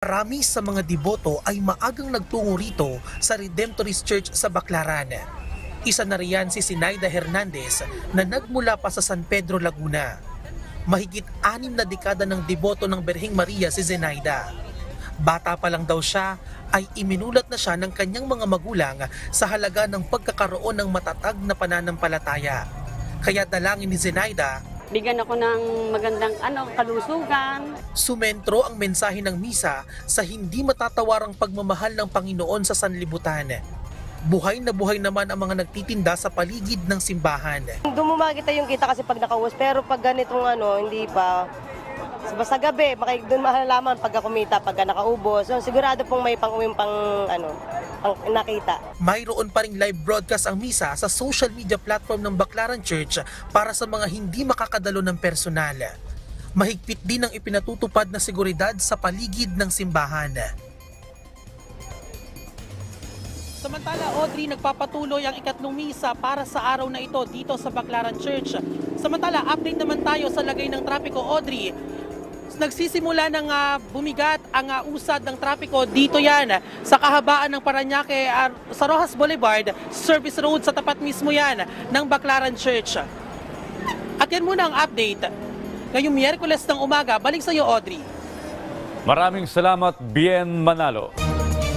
Marami sa mga deboto ay maagang nagtungo rito sa Redemptorist Church sa Baclaran. Isa na riyan si Zenaida Hernandez na nagmula pa sa San Pedro, Laguna. Mahigit 6 na dekada ng deboto ng Birheng Maria si Zenaida. Bata pa lang daw siya ay iminulat na siya ng kanyang mga magulang sa halaga ng pagkakaroon ng matatag na pananampalataya. Kaya dalangin ni Zenaida, Bigyan ako ng magandang kalusugan. sumentro ang mensahe ng misa sa hindi matatawarang pagmamahal ng Panginoon sa sanlibutan. Buhay na buhay naman ang mga nagtitinda sa paligid ng simbahan. Doon mo makikita yung kita kasi pag nakauwas, pero pag ganitong hindi pa. Basta gabi, doon malalaman pagka kumita, pagka nakaubos. So, sigurado pong may pang-uwing pang nakita. Mayroon pa ring live broadcast ang misa sa social media platform ng Baclaran Church para sa mga hindi makakadalo ng personal. Mahigpit din ang ipinatutupad na seguridad sa paligid ng simbahan. Samantala, Audrey, nagpapatuloy ang ikatlong misa para sa araw na ito dito sa Baclaran Church. Samantala, update naman tayo sa lagay ng trapiko, Audrey. Nagsisimula ng bumigat ang usad ng trapiko dito yan sa kahabaan ng Parañaque sa Rojas Boulevard, service road sa tapat mismo yan ng Baclaran Church. At yan muna ang update. Ngayong Miyerkules ng umaga, balik sa iyo, Audrey. Maraming salamat, Bien Manalo.